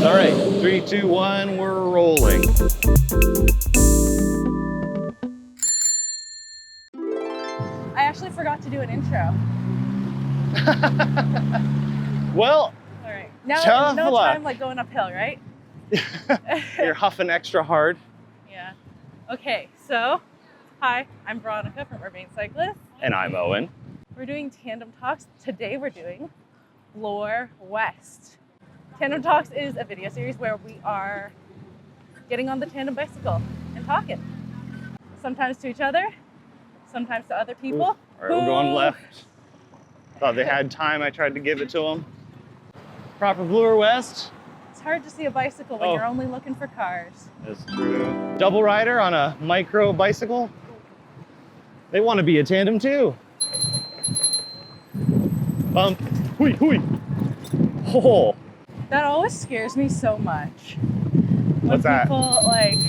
All right, 3, 2, 1, we're rolling. I actually forgot to do an intro. Well, All right. Now tough no luck. time like going uphill, right? You're huffing extra hard. Yeah. Okay, so hi, I'm Veronica from Urbane Cyclist. And I'm Owen. We're doing Tandem Talks. Today we're doing Bloor West. Tandem Talks is a video series where we are getting on the tandem bicycle and talking. Sometimes to each other, sometimes to other people. All right, we're going left. Thought they had time, I tried to give it to them. Proper Bloor West. It's hard to see a bicycle when you're only looking for cars. That's true. Double rider on a micro bicycle. They want to be a tandem too. Bump. Hui, hui. Oh. That always scares me so much. What's that? People like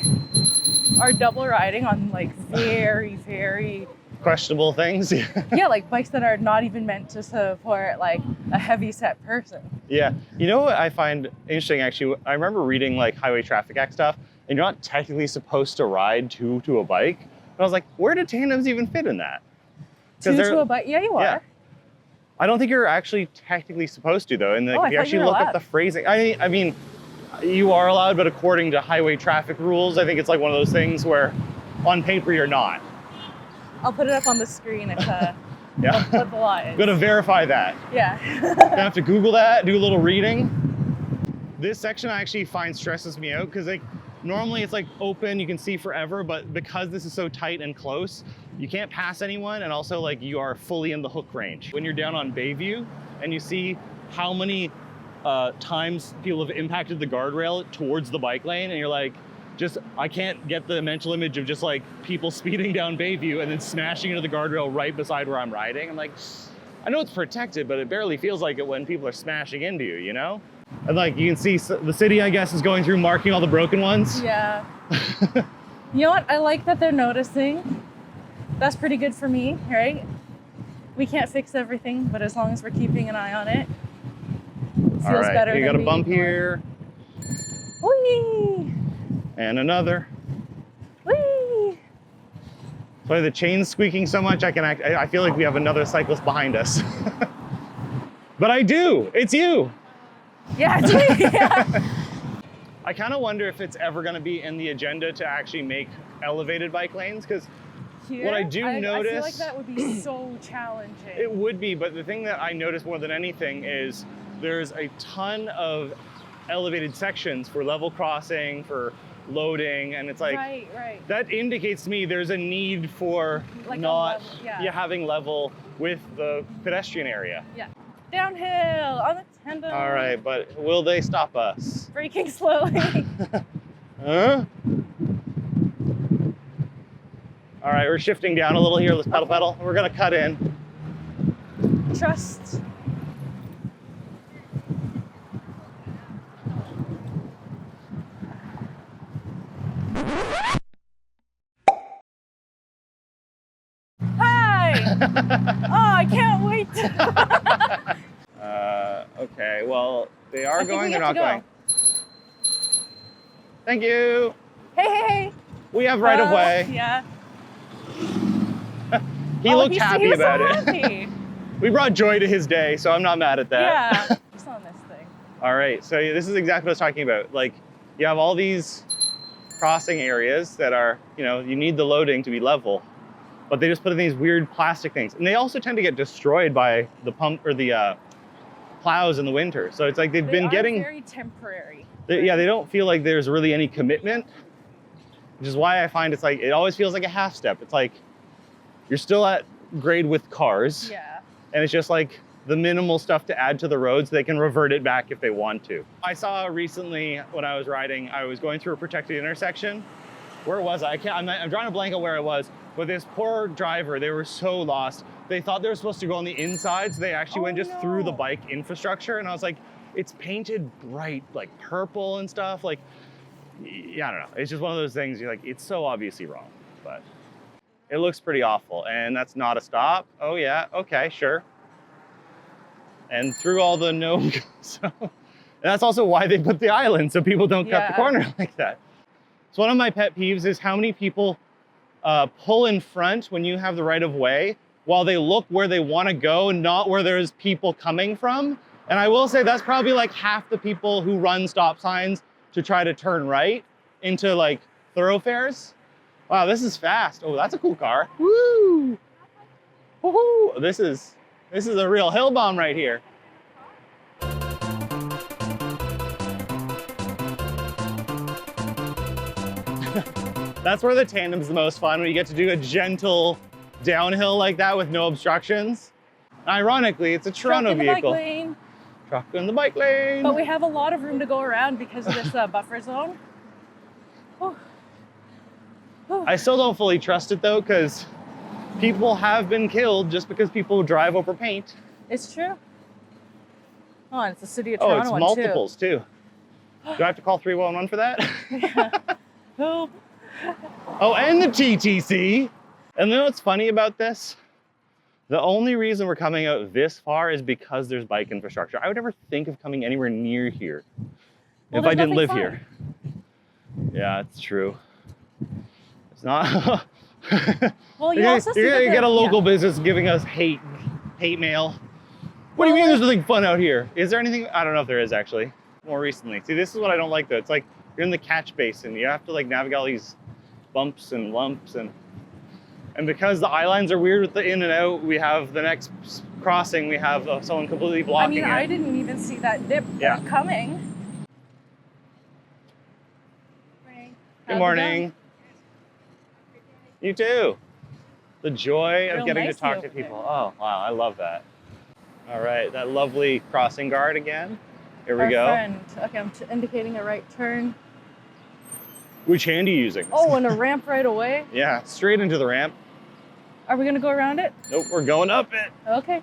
are double riding on like very Questionable things. yeah, like bikes that are not even meant to support like a heavy set person. Yeah. You know what I find interesting actually? I remember reading like Highway Traffic Act stuff, and you're not technically supposed to ride two to a bike. And I was like, where do tandems even fit in that? Two to a bike? Yeah, you are. Yeah. I don't think you're actually technically supposed to though. And like, if you actually look up the phrasing, I mean, you are allowed, but according to highway traffic rules, I think it's like one of those things where on paper you're not. I'll put it up on the screen if Yeah. what the law is. Gonna verify that. Yeah. Gonna have to Google that, do a little reading. This section I actually find stresses me out because like normally it's like open, you can see forever, but because this is so tight and close, you can't pass anyone, and also like you are fully in the hook range. When you're down on Bayview and you see how many times people have impacted the guardrail towards the bike lane, and you're like, I can't get the mental image of just like people speeding down Bayview and then smashing into the guardrail right beside where I'm riding. I'm like, I know it's protected, but it barely feels like it when people are smashing into you, you know? And like you can see the city, I guess, is going through marking all the broken ones. Yeah. You know what? I like that they're noticing. That's pretty good for me, right? We can't fix everything, but as long as we're keeping an eye on it, it feels better. You got a bump here. Whee! And another. Whee! So the chain's squeaking so much, I feel like we have another cyclist behind us. But I do, it's you. Yeah, it's me, yeah. I kind of wonder if it's ever gonna be in the agenda to actually make elevated bike lanes, because what I do notice— I feel like that would be so challenging. It would be, but the thing that I notice more than anything is there's a ton of elevated sections for level crossing, for loading, and it's like, right. That indicates to me there's a need for like not having level with the pedestrian area. Yeah. Downhill on the tandem. All right, but will they stop us? Braking slowly. Huh? All right, we're shifting down a little here. Let's pedal. We're gonna cut in. Trust. Oh, I can't wait. Okay, well, they are going, they're not go. going. Thank you. Hey. We have right of way. Yeah. He looked happy about it. Happy. We brought joy to his day, so I'm not mad at that. Yeah. Just on this thing. All right, so this is exactly what I was talking about. Like, you have all these crossing areas that are, you need the loading to be level, but they just put in these weird plastic things. And they also tend to get destroyed by the pump or the plows in the winter. So it's like they've been getting very temporary. They don't feel like there's really any commitment, which is why I find it's like, it always feels like a half step. It's like, you're still at grade with cars. Yeah. And it's just like the minimal stuff to add to the road so they can revert it back if they want to. I saw recently when I was riding, I was going through a protected intersection. Where was I? I'm drawing a blank on where I was, but this poor driver, they were so lost. They thought they were supposed to go on the inside, so they actually went just through the bike infrastructure. And I was like, it's painted bright, like purple and stuff. Like, yeah, I don't know. It's just one of those things, you're like, it's so obviously wrong, but it looks pretty awful. And that's not a stop. Oh yeah, okay, sure. And through all the no, so And that's also why they put the island, so people don't cut the Yeah. corner like that. So one of my pet peeves is how many people pull in front when you have the right of way while they look where they want to go, not where there's people coming from. And I will say that's probably like half the people who run stop signs to try to turn right into like thoroughfares. Wow, this is fast. Oh, that's a cool car. Woo! Woohoo! This is a real Hillbomb right here. That's where the tandem's the most fun, when you get to do a gentle downhill like that with no obstructions. Ironically, it's a Toronto vehicle. Truck in the bike lane. But we have a lot of room to go around because of this buffer zone. Whew. Whew. I still don't fully trust it though, because people have been killed just because people drive over paint. It's true. Oh, and it's the city of Toronto Oh, it's one multiples too. Do I have to call 311 for that? Yeah. Help. Oh, and the TTC. And you know what's funny about this? The only reason we're coming out this far is because there's bike infrastructure. I would never think of coming anywhere near here if I didn't live here. Yeah, it's true. It's not. Well, you also see that you get a local business giving us hate mail. What do you mean there's nothing fun out here? Is there anything? I don't know if there is actually. More recently. See, this is what I don't like though. It's like you're in the catch basin. You have to like navigate all these bumps and lumps and because the eye lines are weird with the in and out, we have the next crossing, we have someone completely blocking it. I didn't even see that dip coming. Good morning. You too. The joy of getting to talk to people. Oh, wow, I love that. All right, that lovely crossing guard again. Here we go. Friend. Okay, I'm indicating a right turn. Which hand are you using? Oh, and a ramp right away? Yeah, straight into the ramp. Are we gonna go around it? Nope, we're going up it. Okay.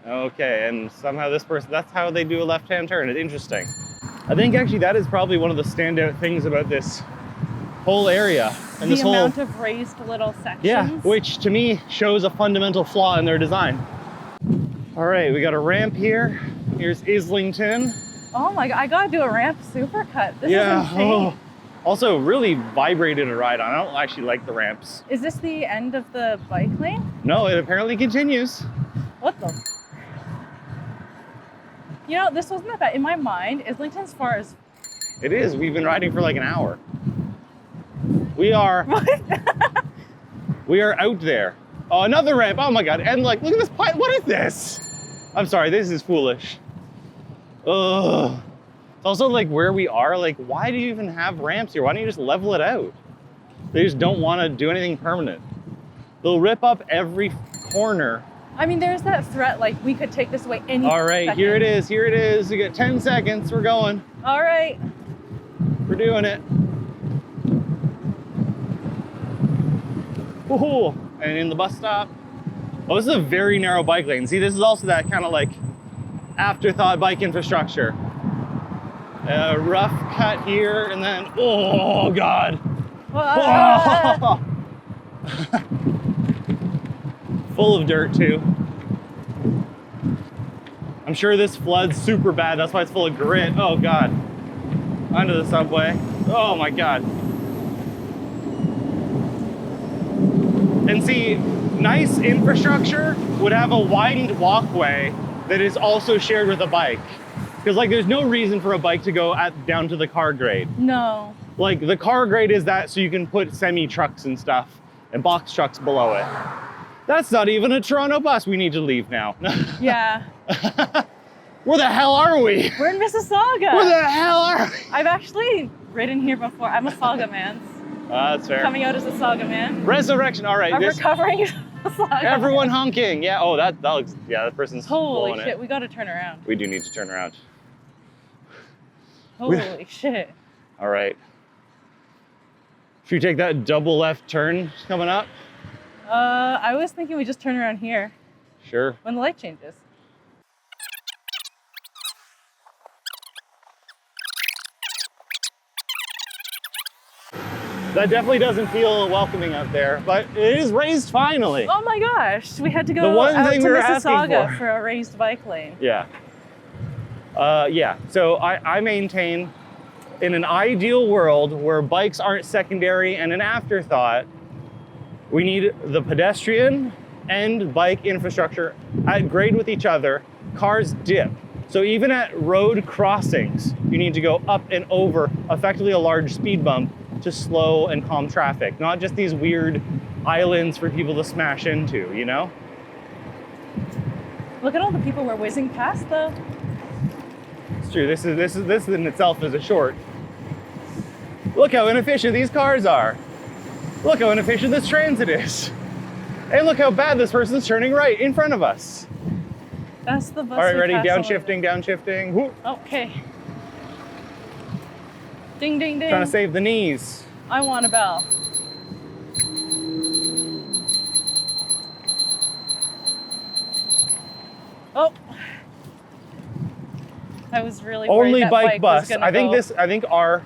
Okay, and somehow this person, that's how they do a left-hand turn. It's interesting. I think actually that is probably one of the standout things about this whole area. And the amount of raised little sections. Yeah, which to me shows a fundamental flaw in their design. All right, we got a ramp here. Here's Islington. Oh my God, I gotta do a ramp supercut. This is insane. Oh. Also, really vibrated to ride on. I don't actually like the ramps. Is this the end of the bike lane? No, it apparently continues. What the? You know, this wasn't that bad. In my mind, Islington's far as... It is. We've been riding for like an hour. We are... we are out there. Oh, another ramp. Oh my God. And like, look at this pipe. What is this? I'm sorry, this is foolish. Ugh. It's also like where we are, like, why do you even have ramps here? Why don't you just level it out? They just don't want to do anything permanent. They'll rip up every corner. I mean, there's that threat, like, we could take this away any All right, second. here it is, here it is. We got 10 seconds, we're going. All right. We're doing it. Woohoo! And in the bus stop. Oh, this is a very narrow bike lane. See, this is also that kind of like afterthought bike infrastructure. A rough cut here, and then, oh God. Oh. Full of dirt too. I'm sure this floods super bad. That's why it's full of grit. Oh God. Onto the subway. Oh my God. And see, nice infrastructure would have a widened walkway that is also shared with a bike. Because like there's no reason for a bike to go down to the car grade. No. Like the car grade is that so you can put semi trucks and stuff and box trucks below it. That's not even a Toronto bus. We need to leave now. Yeah. Where the hell are we? We're in Mississauga. Where the hell are we? I've actually ridden here before. I'm a Saga man. That's fair. Coming out as a Saga man. Resurrection. All right. I'm recovering as a Saga Everyone man. honking. Yeah. Oh, that looks. Yeah, that person's. Holy shit! It. We got to turn around. We do need to turn around. Holy shit! All right. Should we take that double left turn coming up? I was thinking we just turn around here. Sure. When the light changes. That definitely doesn't feel welcoming out there, but it is raised finally. Oh my gosh, we had to go The one out thing to we were asking Mississauga for. for a raised bike lane. Yeah. Yeah, so I maintain in an ideal world where bikes aren't secondary and an afterthought, we need the pedestrian and bike infrastructure at grade with each other. Cars dip. So even at road crossings, you need to go up and over effectively a large speed bump to slow and calm traffic, not just these weird islands for people to smash into, you know? Look at all the people we're whizzing past though. It's true, this in itself is a short. Look how inefficient these cars are. Look how inefficient this transit is. And look how bad this person's turning right in front of us. That's the bus. All right, we ready? passed Downshifting, downshifting. Whoop. Okay. Ding, ding, ding. Trying to save the knees. I want a bell. Oh. I was really worried Only that bike bus. was gonna I think go. I think our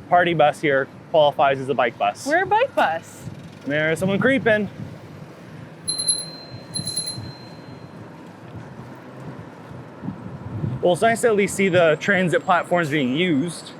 party bus here qualifies as a bike bus. We're a bike bus. There's someone creeping. Well, it's nice to at least see the transit platforms being used.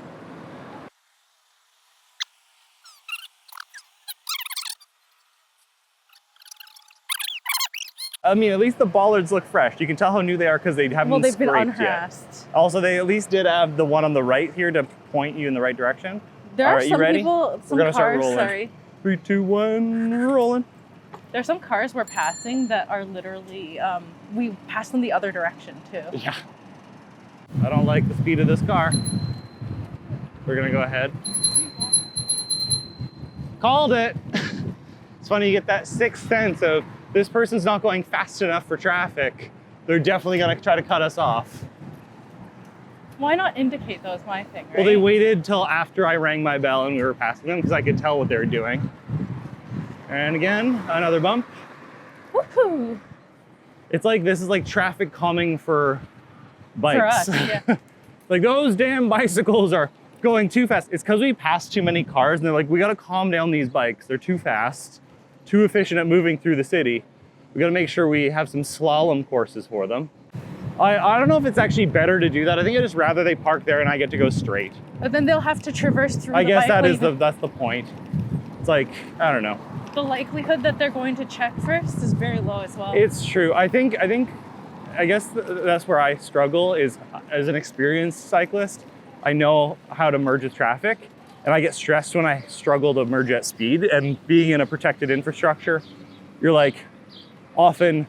I mean, at least the bollards look fresh. You can tell how new they are because they haven't Well, been they've been scraped unharassed. yet. Also, they at least did have the one on the right here to point you in the right direction. There All are right, you some ready? people, some We're gonna start cars, rolling. sorry. 3, 2, 1, rolling. There's some cars we're passing that are literally, we pass them the other direction too. Yeah. I don't like the speed of this car. We're gonna go ahead. Called it. It's funny, you get that sixth sense of this person's not going fast enough for traffic. They're definitely gonna try to cut us off. Why not indicate though is my thing, right? Well, they waited till after I rang my bell and we were passing them because I could tell what they were doing. And again, another bump. Woohoo! It's like, this is like traffic calming for bikes. For us, yeah. Like, those damn bicycles are going too fast. It's because we passed too many cars and they're like, we gotta calm down these bikes. They're too fast, too efficient at moving through the city. We gotta make sure we have some slalom courses for them. I don't know if it's actually better to do that. I think I'd just rather they park there and I get to go straight. But then they'll have to traverse through I the guess bike that is lane. that's the point. It's like, I don't know. The likelihood that they're going to check first is very low as well. It's true. I guess that's where I struggle is as an experienced cyclist, I know how to merge with traffic and I get stressed when I struggle to merge at speed, and being in a protected infrastructure, you're like often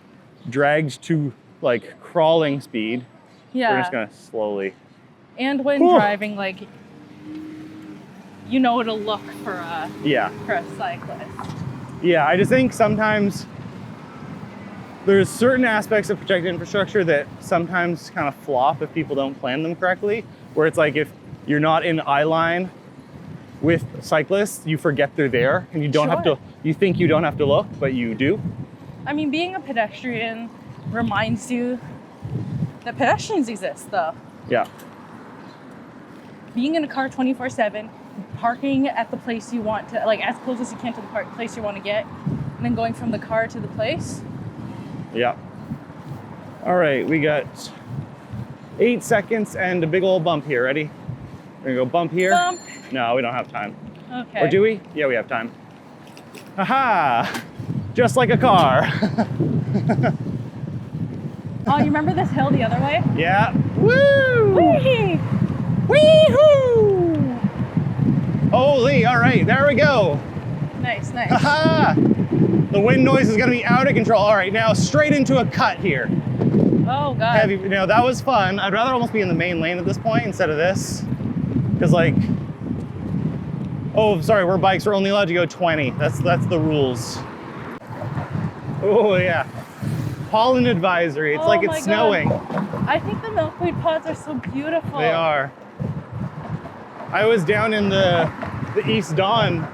dragged to like crawling speed. Yeah. We're just gonna slowly. And when driving, like, you know to look for a cyclist. Yeah, I just think sometimes there's certain aspects of protected infrastructure that sometimes kind of flop if people don't plan them correctly, where it's like if you're not in eye line with cyclists, you forget they're there and you don't have to, you think you don't have to look, but you do. I mean, being a pedestrian reminds you that pedestrians exist though. Yeah. Being in a car 24/7, parking at the place you want to, like as close as you can to the place you want to get, and then going from the car to the place. Yeah. All right, we got 8 seconds and a big old bump here. Ready? We're gonna go bump here. Bump. No, we don't have time. Okay. Or do we? Yeah, we have time. Aha! Just like a car. Oh, you remember this hill the other way? Yeah. Woo! Whee! Wee-hoo! Holy, all right, there we go. Nice, nice. Haha! The wind noise is gonna be out of control. All right, now straight into a cut here. Oh God. Heavy, you know, that was fun. I'd rather almost be in the main lane at this point instead of this. Because like, oh, sorry, we're bikes, we're only allowed to go 20. That's the rules. Oh yeah. Pollen advisory, it's like it's snowing. I think the milkweed pods are so beautiful. They are. I was down in the East Dawn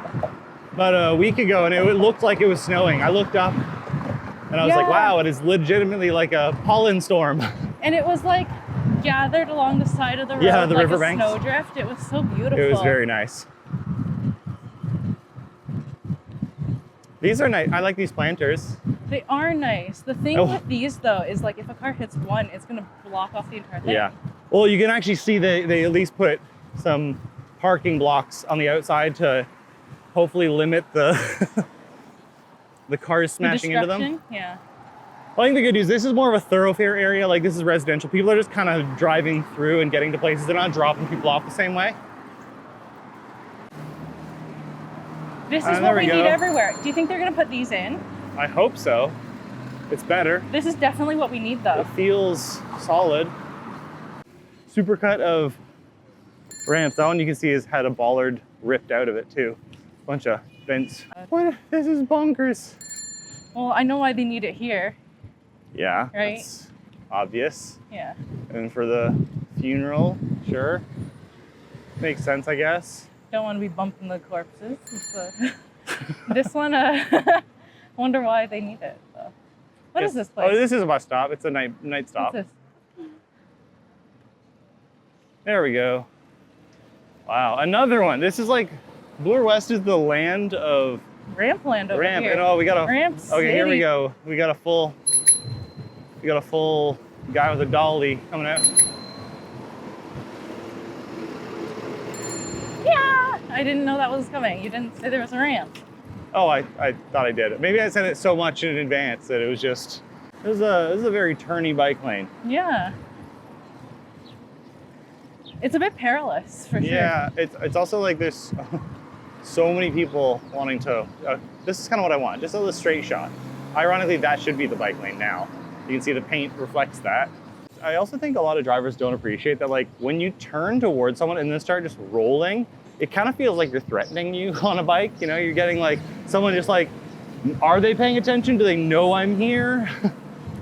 about a week ago and it looked like it was snowing. I looked up and I was like, wow, it is legitimately like a pollen storm. And it was like gathered along the side of the road, yeah, the like riverbanks. a snowdrift. It was so beautiful. It was very nice. These are nice. I like these planters. They are nice. The thing with these though is like if a car hits one, it's gonna block off the entire thing. Yeah. Well, you can actually see they at least put some parking blocks on the outside to hopefully limit the the cars smashing into them. Yeah. Well, I think the good news, this is more of a thoroughfare area. Like, this is residential. People are just kind of driving through and getting to places. They're not dropping people off the same way. This is what we need everywhere. Do you think they're going to put these in? I hope so. It's better. This is definitely what we need, though. It feels solid. Supercut of ramps. That one you can see has had a bollard ripped out of it too. Bunch of vents. What? This is bonkers. Well, I know why they need it here. Yeah, right? That's obvious. Yeah. And for the funeral, sure. Makes sense, I guess. Don't want to be bumping the corpses. This one, I wonder why they need it, though. What is this place? Oh, this is a bus stop. It's a night stop. What's this? There we go. Wow, another one. This is like, Bloor West is the land of ramp land over ramp. here. And oh, we got a ramp okay, here we city. go. We got a full guy with a dolly coming out. Yeah, I didn't know that was coming. You didn't say there was a ramp. Oh, I thought I did. Maybe I said it so much in advance that it was just, this is a very turny bike lane. Yeah. It's a bit perilous, for sure. Yeah, it's also like there's so many people wanting to, this is kind of what I want, just a straight shot. Ironically, that should be the bike lane now. You can see the paint reflects that. I also think a lot of drivers don't appreciate that, like, when you turn towards someone and then start just rolling, it kind of feels like you're threatening you on a bike. You know, you're getting like, someone just like, are they paying attention? Do they know I'm here?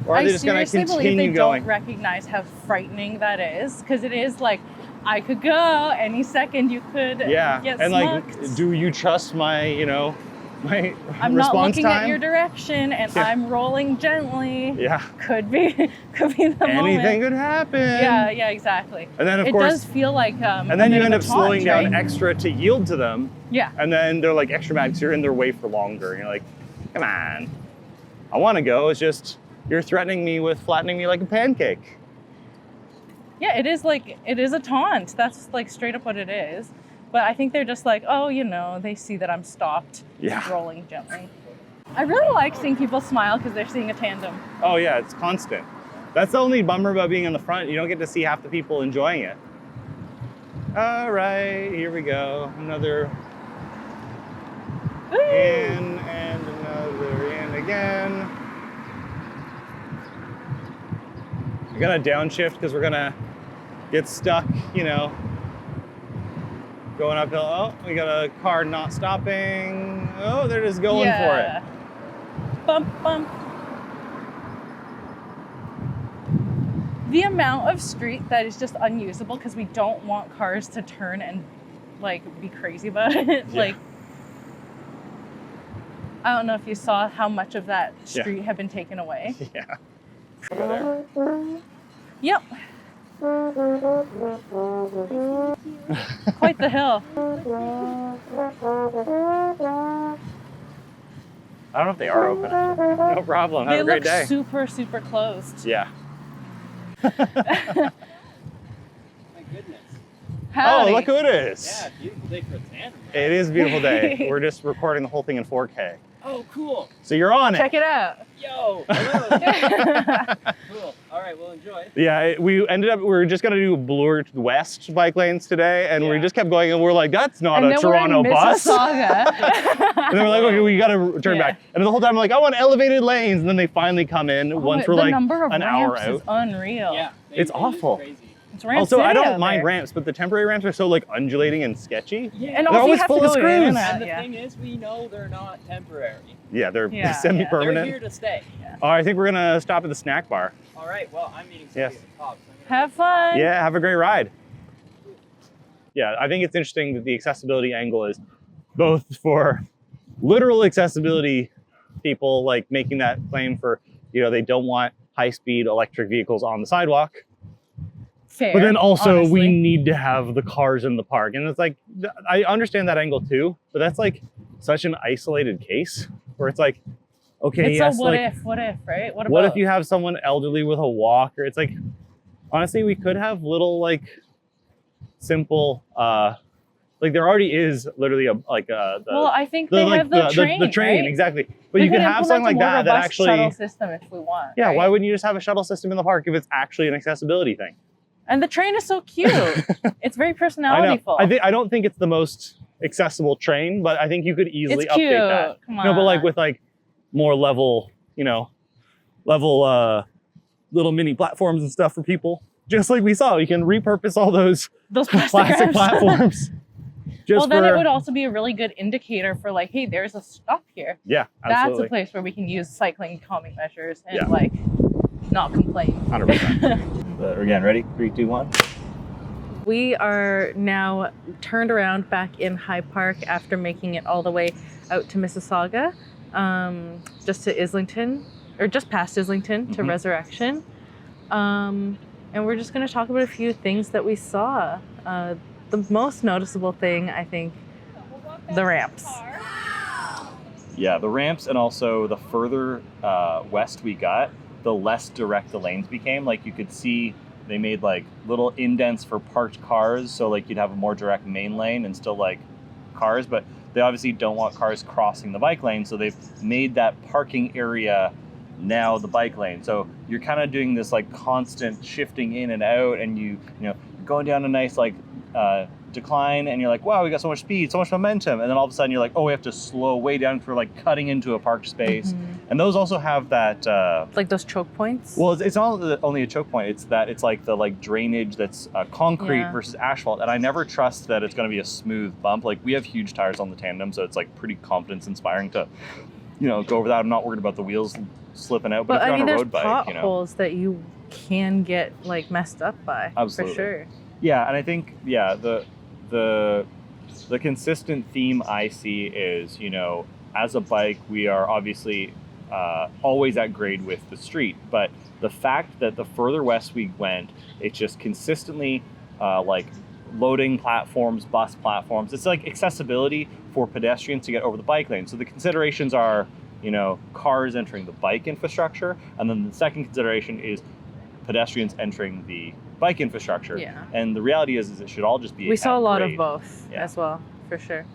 Or are they just gonna continue believe they going? don't recognize how frightening that is, because it is like, I could go any second. You could get and smucked. like, do you trust my, you know, my I'm response not looking time? at your direction, and I'm rolling gently. Yeah. Could be the moment. Anything could happen. Yeah, exactly. And then of it course, does feel like and then you end up slowing down right? extra to yield to them. Yeah. And then they're like extra mad because you're in their way for longer. And you're like, come on, I want to go. It's just you're threatening me with flattening me like a pancake. Yeah, it is a taunt. That's like straight up what it is. But I think they're just like, oh, you know, they see that I'm stopped, rolling gently. I really like seeing people smile because they're seeing a tandem. Oh yeah, it's constant. That's the only bummer about being in the front. You don't get to see half the people enjoying it. All right, here we go. Another in and another in again. We're gonna downshift because we're gonna get stuck, you know, going uphill. Oh, we got a car not stopping. Oh, they're just going for it. Bump, bump. The amount of street that is just unusable because we don't want cars to turn and like be crazy about it. Yeah. Like, I don't know if you saw how much of that street had been taken away. Yeah. Go there. Yep. Quite the hill. I don't know if they are open. No problem. Have a great day. They look super, super closed. Yeah. My goodness. Howdy. Oh, look who it is. Yeah, beautiful day for a tandem. Right? It is a beautiful day. We're just recording the whole thing in 4K. Oh, cool. So you're on it. Check it out. Yo, hello. Cool. All right, we'll enjoy. Yeah, we were just gonna do Bloor West bike lanes today, and we just kept going, and we're like, that's not a Toronto bus. And then we're like, okay, we gotta turn back. And the whole time I'm like, I want elevated lanes, and then they finally come in once we're like an hour out. Is unreal. Yeah, it's awful. Crazy. It's ramp Also, city I don't out mind there. ramps, but the temporary ramps are so like undulating and sketchy. Yeah, and they're also always you have full to of go in and screws. out, And the thing is, we know they're not temporary. Yeah, they're Yeah, semi-permanent. They're here to stay. Yeah. Oh, I think we're gonna stop at the snack bar. All right, well, I'm meeting somebody Yes. at the top. So Have fun. Yeah, have a great ride. Yeah, I think it's interesting that the accessibility angle is both for literal accessibility people, like making that claim for, you know, they don't want high-speed electric vehicles on the sidewalk. Fair, But then also honestly. we need to have the cars in the park. And it's like, I understand that angle too, but that's like such an isolated case where it's like, okay, It's yes, a what like, if, right? what if you have someone elderly with a walker? It's like, Honestly, we could have little like simple, like there already is literally Well, I think they have the train, the train, right? exactly. But We you could have implement something like a more that robust actually, shuttle system if we want. yeah, right? why wouldn't you just have a shuttle system in the park if it's actually an accessibility thing? And the train is so cute. It's very I know. personalityful. I don't think it's the most accessible train, but I think you could easily It's update cute. that. Come No, but like on. with like more level, little mini platforms and stuff for people. Just like we saw, you can repurpose all those plastic plastic ramps. platforms. Well, then it would also be a really good indicator for like, hey, there's a stop here. Yeah, That's absolutely. a place where we can use cycling calming measures and Yeah. like not complain. 100%. Again, ready? 3, 2, 1. We are now turned around back in High Park after making it all the way out to Mississauga, just to Islington, or just past Islington to Resurrection. And we're just going to talk about a few things that we saw. The most noticeable thing, I think, the ramps. Yeah, the ramps, and also the further west we got, the less direct the lanes became. Like you could see they made like little indents for parked cars, so like you'd have a more direct main lane and still like cars, but they obviously don't want cars crossing the bike lane, so they've made that parking area now the bike lane. So you're kind of doing this like constant shifting in and out, and you're going down a nice like decline, and you're like, wow, we got so much speed, so much momentum, and then all of a sudden you're like, oh, we have to slow way down for like cutting into a parked space. And those also have that like those choke points. well, it's not only a choke point, it's that it's like the like drainage that's concrete versus asphalt, and I never trust that it's going to be a smooth bump. Like we have huge tires on the Tandem, so it's like pretty confidence inspiring to go over that. I'm not worried about the wheels slipping out, but if you're on a road bike, potholes that you can get like messed up by. Absolutely. For sure. Yeah, and I think the consistent theme I see is, as a bike, we are obviously always at grade with the street, but the fact that the further west we went, it's just consistently like loading platforms, bus platforms. It's like accessibility for pedestrians to get over the bike lane. So the considerations are, cars entering the bike infrastructure, and then the second consideration is pedestrians entering the bike infrastructure. Yeah. And the reality is it should all just be. We saw a lot grade. of both as well, for sure.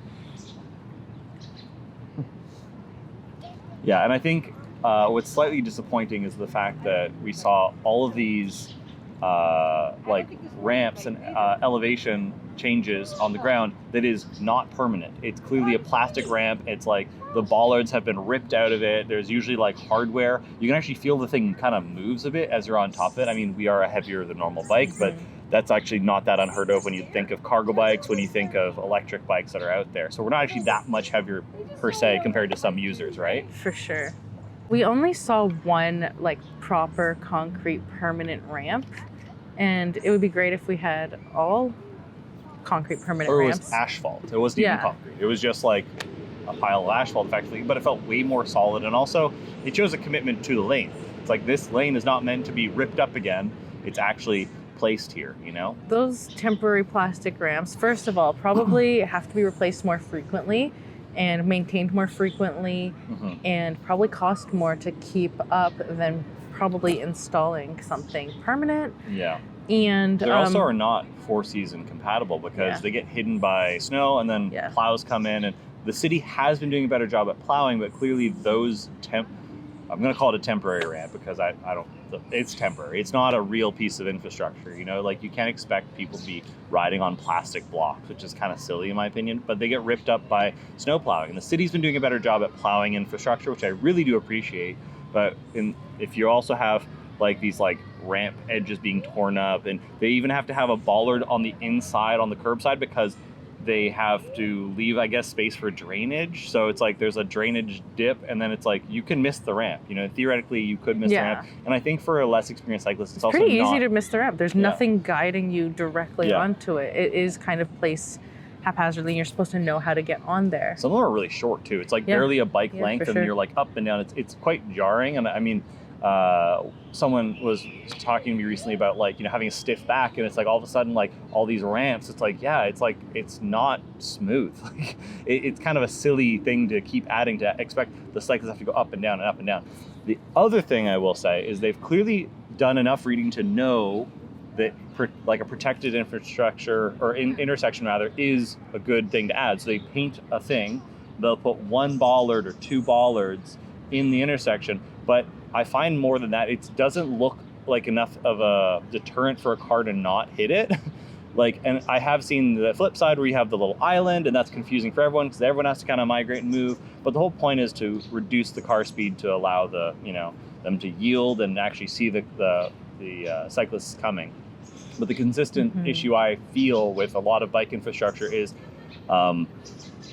Yeah, and I think what's slightly disappointing is the fact that we saw all of these like ramps and elevation changes on the ground that is not permanent. It's clearly a plastic ramp. It's like the bollards have been ripped out of it. There's usually like hardware. You can actually feel the thing kind of moves a bit as you're on top of it. I mean, we are a heavier than normal bike, but that's actually not that unheard of when you think of cargo bikes, when you think of electric bikes that are out there. So we're not actually that much heavier per se compared to some users, right? For sure. We only saw one like proper concrete permanent ramp, and it would be great if we had all concrete permanent Or it ramps. was asphalt. It wasn't even concrete. It was just like a pile of asphalt effectively, but it felt way more solid, and also it shows a commitment to the lane. It's like this lane is not meant to be ripped up again. It's actually placed here, Those temporary plastic ramps, first of all, probably have to be replaced more frequently and maintained more frequently, and probably cost more to keep up than probably installing something permanent. Yeah. And they also are not 4-season compatible because they get hidden by snow, and then plows come in, and the city has been doing a better job at plowing, but clearly those I'm going to call it a temporary ramp because I don't, it's temporary. It's not a real piece of infrastructure, like you can't expect people to be riding on plastic blocks, which is kind of silly in my opinion, but they get ripped up by snow plowing. And the city's been doing a better job at plowing infrastructure, which I really do appreciate. But if you also have like these like ramp edges being torn up, and they even have to have a bollard on the inside on the curbside because they have to leave, I guess, space for drainage. So it's like there's a drainage dip, and then it's like you can miss the ramp. Theoretically you could miss the ramp. And I think for a less experienced cyclist, it's also pretty easy to miss the ramp. There's nothing guiding you directly Yeah. onto it. It is kind of placed haphazardly, and you're supposed to know how to get on there. Some of them are really short too. It's like barely a bike length, for and sure. you're like up and down. It's quite jarring. And I mean, someone was talking to me recently about like, having a stiff back, and it's like all of a sudden like all these ramps, it's like, it's not smooth. Like it's kind of a silly thing to keep adding to expect the cyclists have to go up and down and up and down. The other thing I will say is they've clearly done enough reading to know that like a protected infrastructure or intersection rather is a good thing to add. So they paint a thing, they'll put one bollard or two bollards in the intersection, but I find more than that, it doesn't look like enough of a deterrent for a car to not hit it. Like, and I have seen the flip side where you have the little island, and that's confusing for everyone because everyone has to kind of migrate and move. But the whole point is to reduce the car speed to allow the, you know, them to yield and actually see the cyclists coming. But the consistent issue I feel with a lot of bike infrastructure is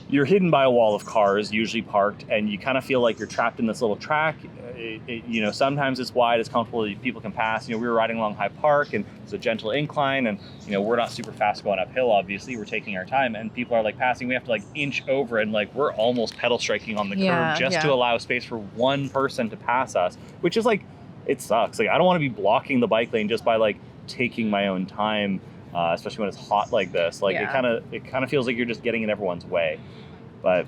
you're hidden by a wall of cars, usually parked, and you kind of feel like you're trapped in this little track. You know, sometimes it's wide, it's comfortable, people can pass. You know, we were riding along High Park, and it's a gentle incline, and you know, we're not super fast going uphill. Obviously, we're taking our time, and people are like passing. We have to like inch over, and like we're almost pedal striking on the curb just to allow space for one person to pass us, which is like, it sucks. Like, I don't want to be blocking the bike lane just by like taking my own time. Especially when it's hot like this, like it kind of feels like you're just getting in everyone's way. But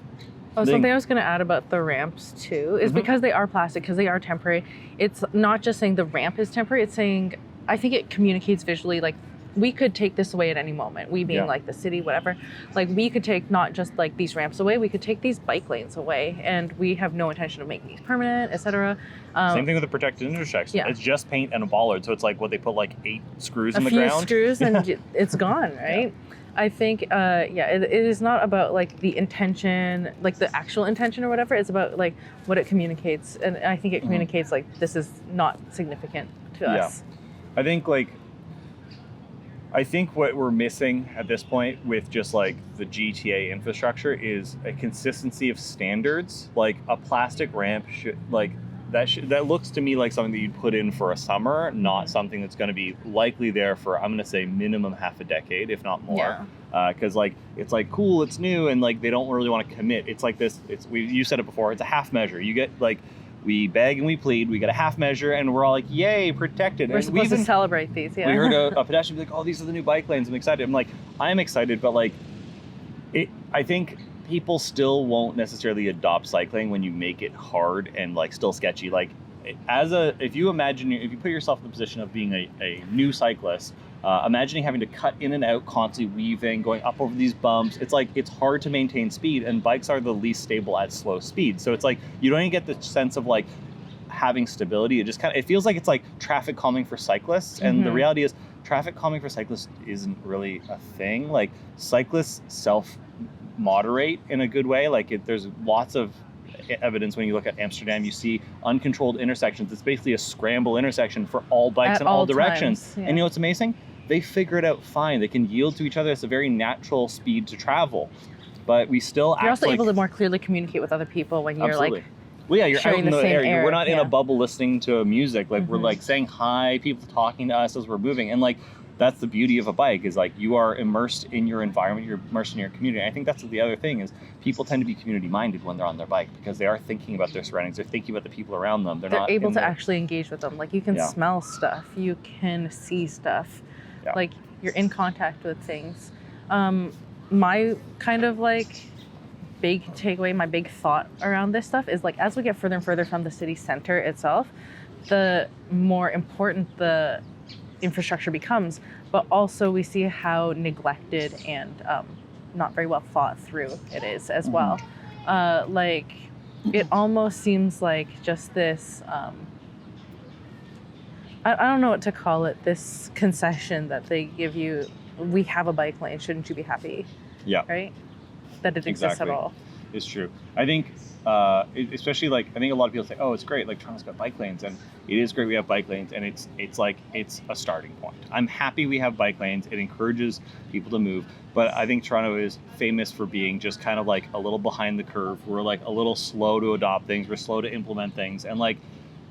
something I was going to add about the ramps too is because they are plastic, because they are temporary. It's not just saying the ramp is temporary. It's saying, I think it communicates visually, like we could take this away at any moment. We being like the city, whatever. Like we could take not just like these ramps away, we could take these bike lanes away, and we have no intention of making these permanent, etc. Same thing with the protected intersection. It's just paint and a bollard, so it's like what they put like 8 screws in the ground. A few screws and it's gone, right? I think, it is not about like the intention, like the actual intention or whatever. It's about like what it communicates, and I think it communicates like this is not significant to us. I think what we're missing at this point with just like the GTA infrastructure is a consistency of standards. Like a plastic ramp should that looks to me like something that you'd put in for a summer, not something that's going to be likely there for, I'm going to say minimum half a decade, if not more. Because like it's like cool, it's new, and like they don't really want to commit. It's like this. You said it before. It's a half measure. You get like, we beg and we plead, we get a half measure, and we're all like, yay, protected. We're supposed to celebrate these, We heard a pedestrian be like, oh, these are the new bike lanes, I'm excited. I'm like, I'm excited, but like, I think people still won't necessarily adopt cycling when you make it hard and like still sketchy. Like, if you put yourself in the position of being a new cyclist, imagining having to cut in and out, constantly weaving, going up over these bumps, it's like, it's hard to maintain speed, and bikes are the least stable at slow speed. So it's like, you don't even get the sense of like having stability. It feels like it's like traffic calming for cyclists. And the reality is traffic calming for cyclists isn't really a thing. Like cyclists self-moderate in a good way. Like there's lots of evidence when you look at Amsterdam, you see uncontrolled intersections. It's basically a scramble intersection for all bikes in all directions. And you know what's amazing? They figure it out fine. They can yield to each other. It's a very natural speed to travel. But we still You're also able to more clearly communicate with other people when you're like, well, yeah, you're out in the area. We're not in a bubble listening to music. Like we're like saying hi, people talking to us as we're moving. And like, that's the beauty of a bike, is like you are immersed in your environment, you're immersed in your community. And I think that's the other thing, is people tend to be community minded when they're on their bike, because they are thinking about their surroundings, they're thinking about the people around them. They're not able to actually engage with them. Like you can smell stuff, you can see stuff, like you're in contact with things. My kind of like big takeaway, my big thought around this stuff is like, as we get further and further from the city center itself, the more important the infrastructure becomes, but also we see how neglected and not very well thought through it is as well. Like it almost seems like just this I don't know what to call it, this concession that they give you. We have a bike lane, shouldn't you be happy? Right? That it exists at all. It's true. I think especially like, I think a lot of people say, oh, it's great, like Toronto's got bike lanes, and it is great we have bike lanes, and it's like, it's a starting point. I'm happy we have bike lanes. It encourages people to move, but I think Toronto is famous for being just kind of like a little behind the curve. We're like a little slow to adopt things, we're slow to implement things, and like,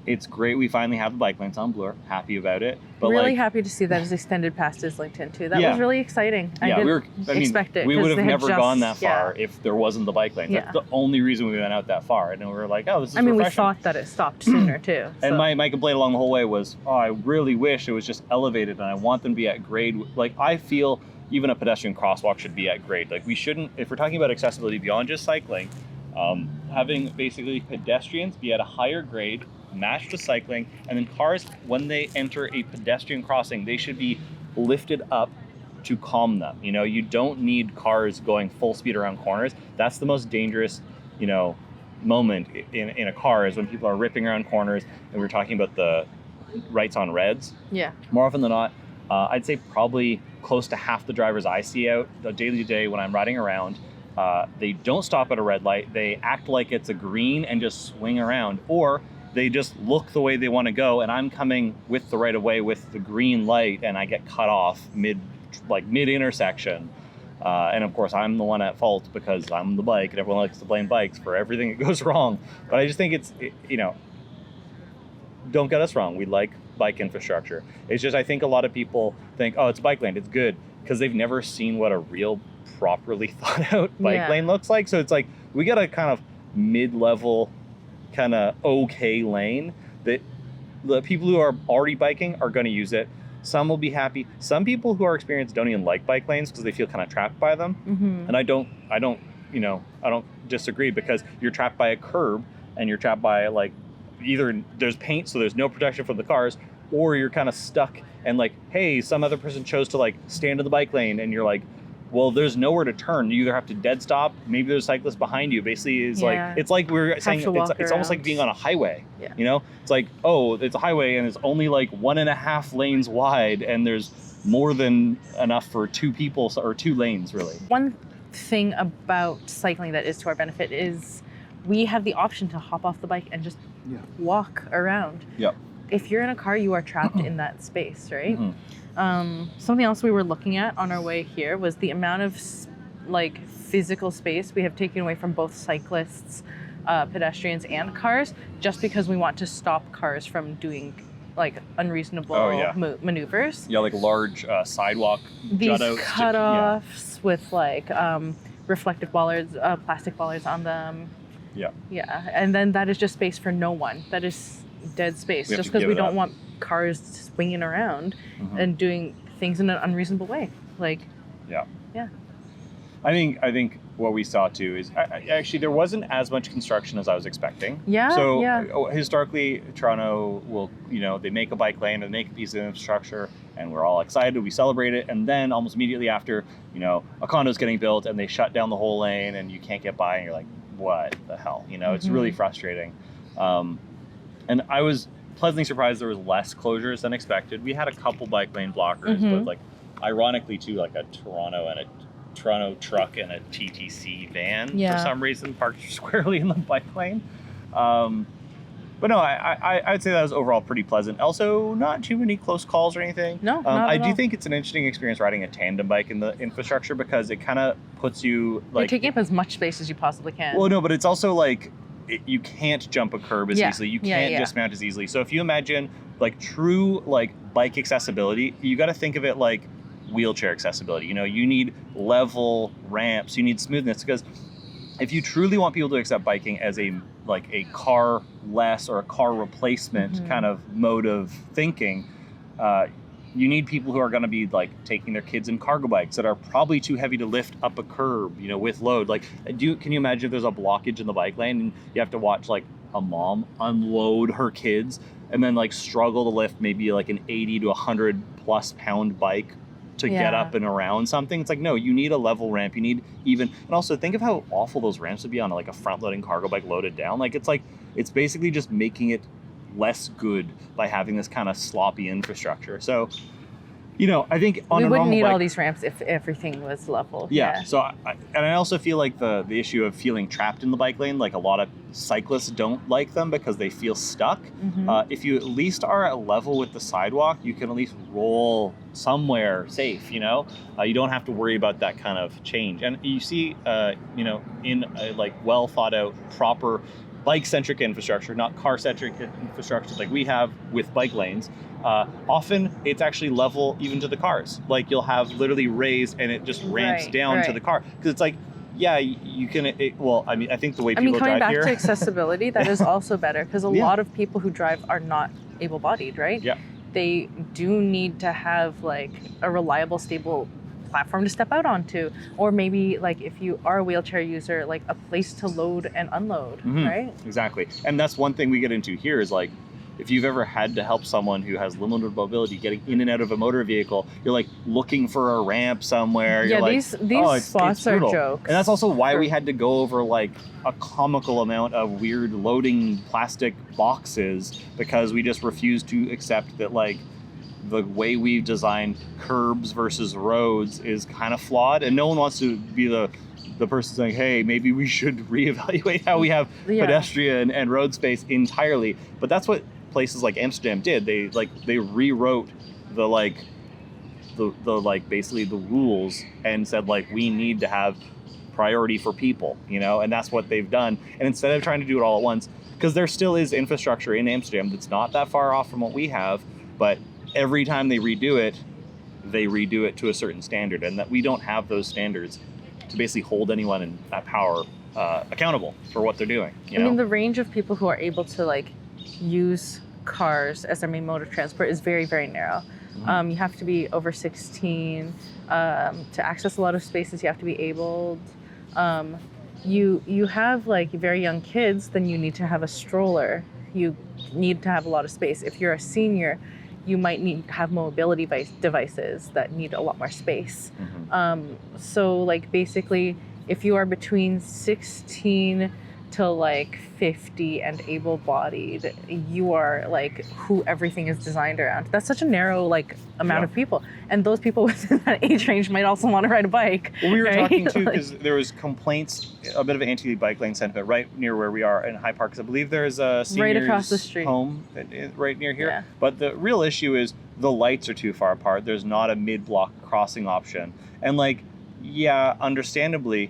it's great we finally have the bike lanes on Bloor. Happy about it. But really happy to see that it's extended past Islington too. That was really exciting. I didn't expect it. We would have never gone that far if there wasn't the bike lanes. That's the only reason we went out that far. And we were like, oh, this is refreshing. We thought that it stopped sooner too. So. And my complaint along the whole way was, oh, I really wish it was just elevated, and I want them to be at grade. Like, I feel even a pedestrian crosswalk should be at grade. Like, we shouldn't, if we're talking about accessibility beyond just cycling, having basically pedestrians be at a higher grade matched with cycling. And then cars, when they enter a pedestrian crossing, they should be lifted up to calm them. You know, you don't need cars going full speed around corners. That's the most dangerous, you know, moment in a car, is when people are ripping around corners. And we're talking about the rights on reds. Yeah. More often than not, I'd say probably close to half the drivers I see out daily to day when I'm riding around, they don't stop at a red light. They act like it's a green and just swing around, or they just look the way they want to go, and I'm coming with the right of way with the green light, and I get cut off mid intersection. And of course, I'm the one at fault because I'm the bike, and everyone likes to blame bikes for everything that goes wrong. But I just think you know, don't get us wrong. We like bike infrastructure. It's just, I think a lot of people think, oh, it's a bike lane, it's good, because they've never seen what a real properly thought out bike lane looks like. So it's like, we got a kind of mid-level kind of okay lane that the people who are already biking are going to use it. Some will be happy. Some people who are experienced don't even like bike lanes because they feel kind of trapped by them. And I don't disagree, because you're trapped by a curb, and you're trapped by, like, either there's paint so there's no protection from the cars, or you're kind of stuck and like, hey, some other person chose to like stand in the bike lane, and you're like, well, there's nowhere to turn. You either have to dead stop, maybe there's a cyclist behind you. Basically, is like, it's like we're saying, it's almost like being on a highway. You know, it's like, oh, it's a highway and it's only like 1.5 lanes wide, and there's more than enough for 2 people, or 2 lanes really. One thing about cycling that is to our benefit is we have the option to hop off the bike and just walk around. If you're in a car, you are trapped in that space, right? Something else we were looking at on our way here was the amount of like physical space we have taken away from both cyclists, pedestrians, and cars, just because we want to stop cars from doing like unreasonable maneuvers. Like large sidewalk these cutoffs with like reflective bollards, plastic bollards on them. And then that is just space for no one. That is dead space, just because we don't want cars swinging around and doing things in an unreasonable way. Like, I think what we saw too is actually there wasn't as much construction as I was expecting. Historically, Toronto will, you know, they make a bike lane and make a piece of infrastructure, and we're all excited, we celebrate it, and then almost immediately after, you know, a condo's getting built and they shut down the whole lane and you can't get by, and you're like, what the hell? You know, it's really frustrating. And I was pleasantly surprised there was less closures than expected. We had a couple bike lane blockers, but like ironically too, like a Toronto truck and a TTC van for some reason parked squarely in the bike lane. But no, I'd say that was overall pretty pleasant. Also, not too many close calls or anything. I do think it's an interesting experience riding a tandem bike in the infrastructure, because it kind of puts you like, you're taking up as much space as you possibly can. Well, no, but it's also like, you can't jump a curb as easily. You can't dismount as easily. So if you imagine like true like bike accessibility, you got to think of it like wheelchair accessibility. You know, you need level ramps, you need smoothness, because if you truly want people to accept biking as a car less or a car replacement kind of mode of thinking, you need people who are going to be like taking their kids in cargo bikes that are probably too heavy to lift up a curb, you know, with load. Like, can you imagine if there's a blockage in the bike lane and you have to watch like a mom unload her kids and then like struggle to lift maybe like an 80 to 100 plus pound bike to get up and around something? It's like, no, you need a level ramp. You need and also think of how awful those ramps would be on like a front loading cargo bike loaded down. Like, it's basically just making it less good by having this kind of sloppy infrastructure. So, you know, I think on we a wouldn't normal need bike, all these ramps if everything was level. So I also feel like the issue of feeling trapped in the bike lane, like a lot of cyclists don't like them because they feel stuck. If you at least are at level with the sidewalk, you can at least roll somewhere safe, you know? You don't have to worry about that kind of change. And you see, you know, in a like well thought out, proper bike-centric infrastructure, not car-centric infrastructure like we have with bike lanes, often it's actually level even to the cars. Like, you'll have literally raised and it just ramps down to the car. Because it's like, you can, I think the way people drive here... coming back to accessibility, that is also better, because a lot of people who drive are not able-bodied, right? They do need to have like a reliable, stable platform to step out onto, or maybe like if you are a wheelchair user, like a place to load and unload, right? Exactly. And that's one thing we get into here is like, if you've ever had to help someone who has limited mobility getting in and out of a motor vehicle, you're like looking for a ramp somewhere. Yeah, you're like, these spots are jokes. And that's also why we had to go over like a comical amount of weird loading plastic boxes, because we just refused to accept that like the way we've designed curbs versus roads is kind of flawed, and no one wants to be the person saying, hey, maybe we should reevaluate how we have pedestrian and road space entirely. But that's what places like Amsterdam did. They rewrote the basically the rules and said like, we need to have priority for people, you know, and that's what they've done. And instead of trying to do it all at once, because there still is infrastructure in Amsterdam that's not that far off from what we have, but every time they redo it to a certain standard, and that we don't have those standards to basically hold anyone in that power accountable for what they're doing. You know? I mean, the range of people who are able to like use cars as their main mode of transport is very, very narrow. You have to be over 16 to access a lot of spaces. You have to be abled. You have like very young kids, then you need to have a stroller. You need to have a lot of space. If you're a senior, you might need to have mobility devices that need a lot more space. So like basically, if you are between 16 to like 50 and able-bodied, you are like who everything is designed around. That's such a narrow like amount of people, and those people within that age range might also want to ride a bike. Well, we were talking too, because there was complaints, a bit of anti-bike lane sentiment right near where we are in High Park. I believe there's a seniors right across the street home right near here. But the real issue is the lights are too far apart. There's not a mid-block crossing option, and like, yeah, understandably,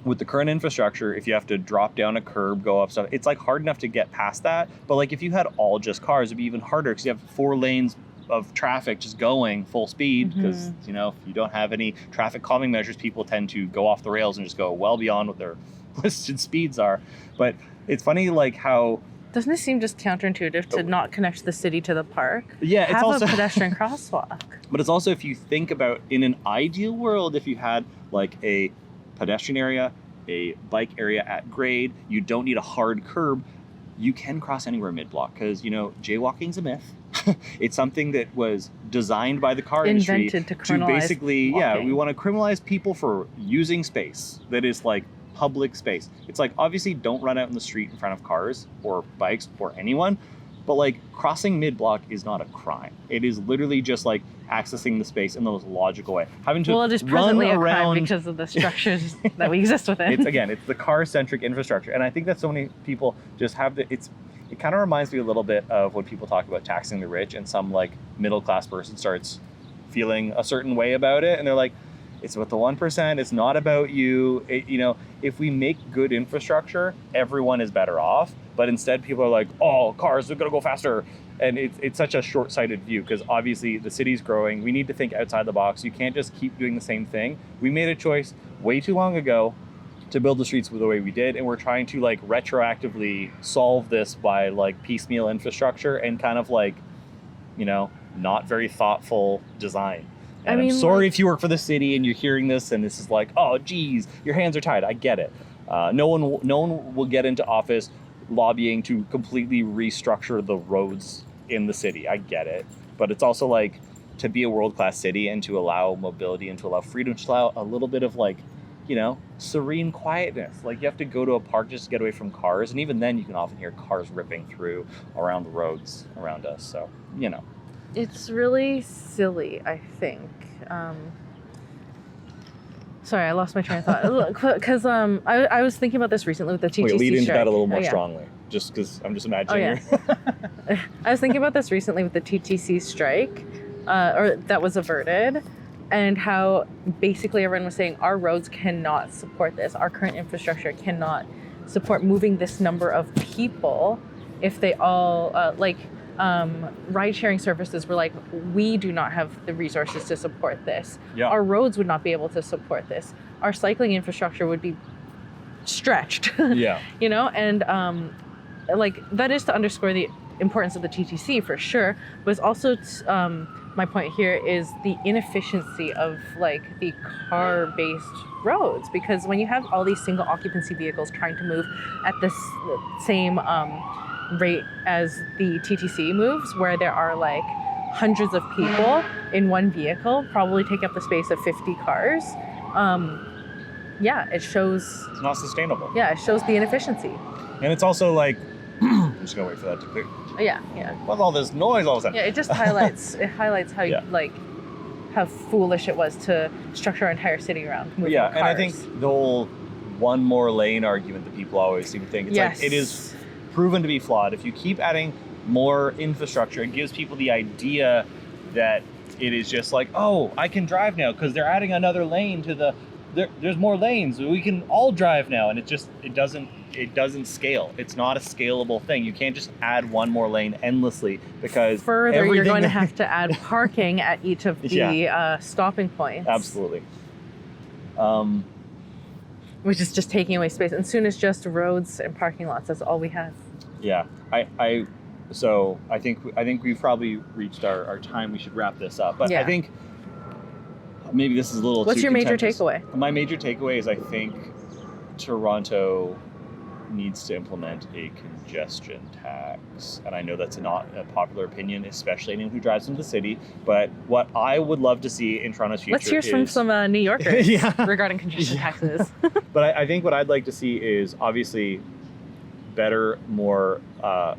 with the current infrastructure, if you have to drop down a curb, go up stuff, it's like hard enough to get past that. But like if you had all just cars, it'd be even harder, because you have 4 lanes of traffic just going full speed, because you know, if you don't have any traffic calming measures, people tend to go off the rails and just go well beyond what their listed speeds are. But it's funny like how doesn't it seem just counterintuitive to not connect the city to the park? Yeah, have it's also a pedestrian crosswalk. But it's also, if you think about in an ideal world, if you had like a pedestrian area, a bike area at grade, you don't need a hard curb, you can cross anywhere mid-block, because you know, jaywalking's a myth. It's something that was designed by the car industry to basically walking. We want to criminalize people for using space that is like public space. It's like, obviously don't run out in the street in front of cars or bikes or anyone, but like crossing mid-block is not a crime. It is literally just like accessing the space in the most logical way. Having to it is presently a crime because of the structures that we exist within. It's the car-centric infrastructure. And I think that so many people just have it kind of reminds me a little bit of when people talk about taxing the rich, and some like middle-class person starts feeling a certain way about it. And they're like, it's about the 1%, it's not about you. You know, if we make good infrastructure, everyone is better off. But instead people are like, oh, cars are gonna go faster. And it's such a short-sighted view, because obviously the city's growing. We need to think outside the box. You can't just keep doing the same thing. We made a choice way too long ago to build the streets the way we did, and we're trying to like retroactively solve this by like piecemeal infrastructure and kind of like, you know, not very thoughtful design. And I'm sorry if you work for the city and you're hearing this and this is like, oh geez, your hands are tied. I get it. No one will get into office lobbying to completely restructure the roads in the city. I get it. But it's also like, to be a world-class city and to allow mobility and to allow freedom, to allow a little bit of like, you know, serene quietness. Like you have to go to a park just to get away from cars, and even then you can often hear cars ripping through around the roads around us. So, you know. It's really silly, I think. Sorry, I lost my train of thought. Because I was thinking about this recently with the TTC strike. Lead into that a little more strongly, just because I'm just imagining. I was thinking about this recently with the TTC strike, or that was averted, and how basically everyone was saying our roads cannot support this. Our current infrastructure cannot support moving this number of people if they all, ride-sharing services were like, we do not have the resources to support this. Yeah. Our roads would not be able to support this. Our cycling infrastructure would be stretched. Yeah. You know, and that is to underscore the importance of the TTC for sure, but it's also my point here is the inefficiency of like the car-based roads, because when you have all these single occupancy vehicles trying to move at the same rate as the TTC moves, where there are like hundreds of people in one vehicle, probably take up the space of 50 cars. It shows it's not sustainable. Yeah, it shows the inefficiency. And it's also like, I'm just gonna wait for that to clear. Yeah. What's all this noise all of a sudden? Yeah, it just highlights how like how foolish it was to structure our entire city around moving cars. And I think the whole one more lane argument that people always seem to think, it's like, it is proven to be flawed. If you keep adding more infrastructure, it gives people the idea that it is just like, oh, I can drive now because they're adding another lane to there's more lanes, we can all drive now, and it doesn't scale. It's not a scalable thing. You can't just add one more lane endlessly, because further you're going to have to add parking at each of the stopping points. Absolutely. Which is just taking away space. And soon it's just roads and parking lots. That's all we have. Yeah. So I think we've probably reached our time. We should wrap this up. But I think maybe this is a little. What's your major takeaway? My major takeaway is I think Toronto needs to implement a congestion tax. And I know that's not a popular opinion, especially anyone who drives into the city. But what I would love to see in Toronto's future Let's hear from some New Yorkers regarding congestion taxes. But I think what I'd like to see is obviously better, more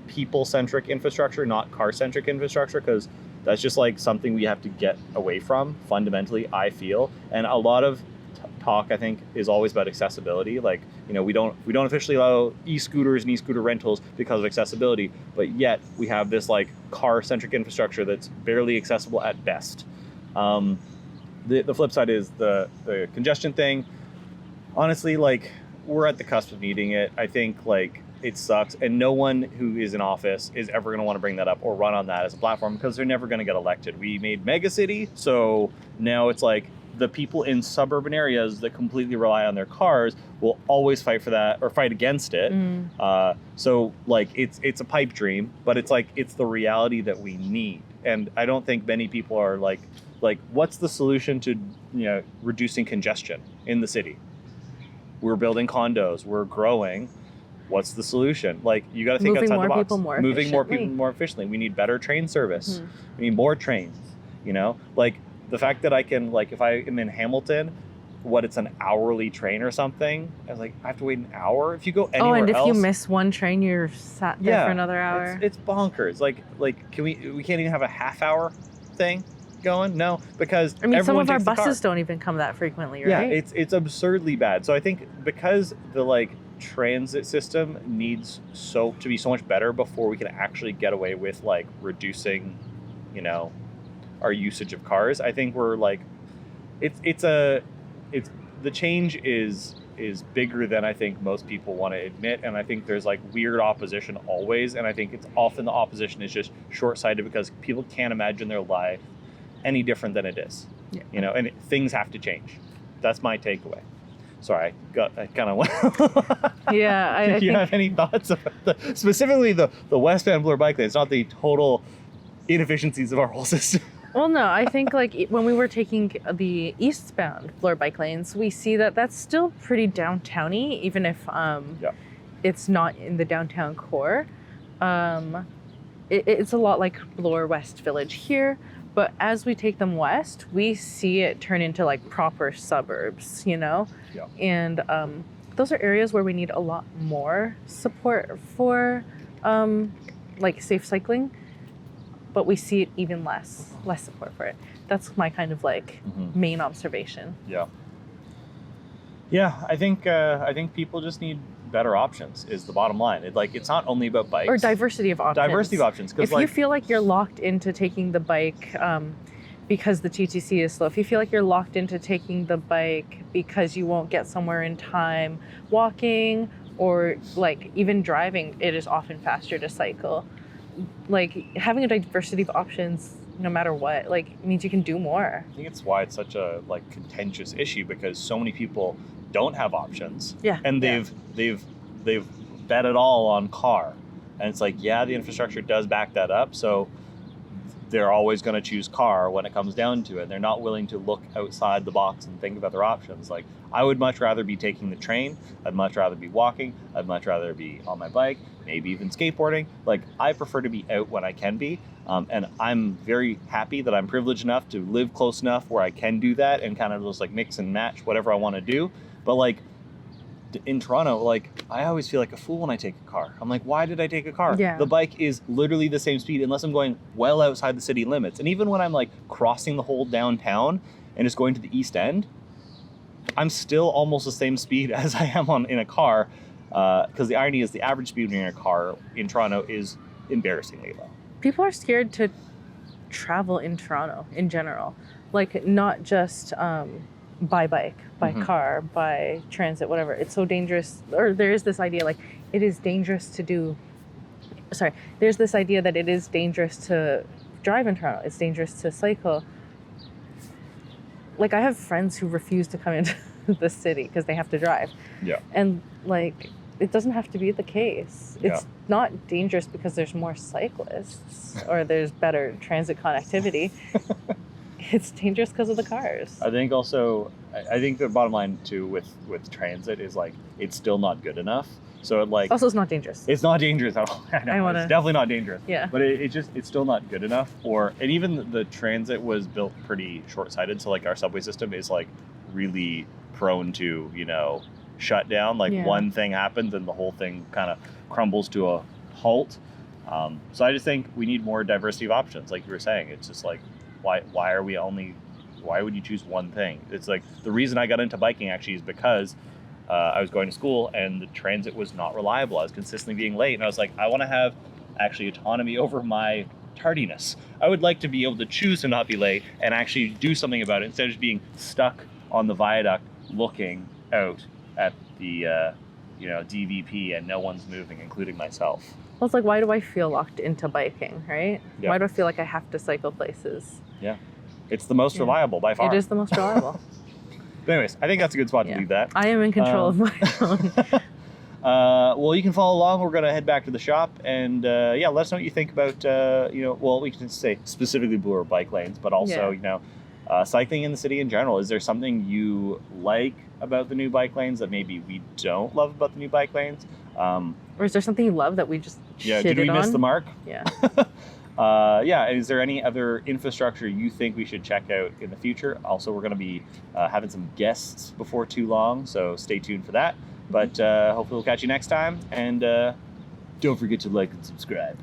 people-centric infrastructure, not car-centric infrastructure, because that's just like something we have to get away from fundamentally, I feel. And a lot of talk, I think, is always about accessibility. Like, we don't officially allow e-scooters and e-scooter rentals because of accessibility, but yet we have this like car-centric infrastructure that's barely accessible at best. The flip side is the congestion thing. Honestly, like, we're at the cusp of needing it. I think like it sucks, and no one who is in office is ever going to want to bring that up or run on that as a platform, because they're never going to get elected. We made mega city, so now it's like the people in suburban areas that completely rely on their cars will always fight for that or fight against it. So like it's a pipe dream, but it's like it's the reality that we need. And I don't think many people are like what's the solution to reducing congestion in the city? We're building condos, we're growing. What's the solution? Like, you got to think outside the box. Moving more people more efficiently. We need better train service. We need more trains. Like the fact that I can, like, if I am in Hamilton, it's an hourly train or something. I was like, I have to wait an hour. If you go anywhere else. Oh, and if you miss one train, you're sat there for another hour. It's bonkers. Like, can we can't even have a half hour thing going? No, because some of our buses don't even come that frequently, right? Yeah, it's absurdly bad. So I think because the transit system needs to be so much better before we can actually get away with like reducing, our usage of cars. I think we're like, the change is bigger than I think most people want to admit, and I think there's like weird opposition always, and I think it's often the opposition is just short-sighted because people can't imagine their life any different than it is. And things have to change. That's my takeaway. Sorry, I kind of went. Yeah, Do you have any thoughts about specifically the westbound Bloor bike lane? It's not the total inefficiencies of our whole system. Well, no, I think like when we were taking the eastbound Bloor bike lanes, we see that that's still pretty downtowny, even if it's not in the downtown core. It's a lot like Bloor West Village here. But as we take them west, we see it turn into like proper suburbs, And those are areas where we need a lot more support for like safe cycling, but we see it even less support for it. That's my kind of like main observation. Yeah, I think people just need better options is the bottom line. It's not only about bikes. Or diversity of options. If you feel like you're locked into taking the bike because the TTC is slow, if you feel like you're locked into taking the bike because you won't get somewhere in time, walking or like even driving, it is often faster to cycle. Like having a diversity of options no matter what, like means you can do more. I think it's why it's such a like contentious issue, because so many people don't have options. And they've bet it all on car. And it's like, the infrastructure does back that up. So they're always going to choose car when it comes down to it. They're not willing to look outside the box and think of other options. Like, I would much rather be taking the train. I'd much rather be walking. I'd much rather be on my bike, maybe even skateboarding. Like, I prefer to be out when I can be. And I'm very happy that I'm privileged enough to live close enough where I can do that and kind of just like mix and match whatever I want to do. But like in Toronto, like I always feel like a fool when I take a car. I'm like, why did I take a car? Yeah. The bike is literally the same speed unless I'm going well outside the city limits. And even when I'm like crossing the whole downtown and just going to the East End, I'm still almost the same speed as I am in a car. Because the irony is the average speed in a car in Toronto is embarrassingly low. People are scared to travel in Toronto in general, like not just by bike, by car, by transit, whatever. It's so dangerous. Or there is this idea like it is dangerous to do. Sorry, there's this idea that it is dangerous to drive in Toronto. It's dangerous to cycle. Like I have friends who refuse to come into the city because they have to drive. Yeah. And like it doesn't have to be the case. It's not dangerous because there's more cyclists or there's better transit connectivity. It's dangerous because of the cars. I think also, I think the bottom line too with transit is like, it's still not good enough. So it like... Also, it's not dangerous. It's not dangerous at all. I know, it's definitely not dangerous. Yeah. But it's still not good enough. And even the transit was built pretty short-sighted. So like our subway system is like really prone to, shut down. Like one thing happens and the whole thing kind of crumbles to a halt. So I just think we need more diversity of options. Like you were saying, it's just like, why would you choose one thing? It's like the reason I got into biking actually is because I was going to school and the transit was not reliable. I was consistently being late. And I was like, I want to have actually autonomy over my tardiness. I would like to be able to choose to not be late and actually do something about it instead of just being stuck on the viaduct looking out at the DVP and no one's moving, including myself. Well, it's like, why do I feel locked into biking, right? Yeah. Why do I feel like I have to cycle places? Yeah. It's the most reliable by far. It is the most reliable. But anyways, I think that's a good spot to leave that. I am in control of my own. Well, you can follow along. We're going to head back to the shop and let us know what you think about, we can say specifically Bloor bike lanes, but also, cycling in the city in general. Is there something you like about the new bike lanes that maybe we don't love about the new bike lanes? Or is there something you love that we just did we miss the mark? Yeah. Is there any other infrastructure you think we should check out in the future? Also, we're going to be having some guests before too long, so stay tuned for that. But hopefully we'll catch you next time, and don't forget to like and subscribe.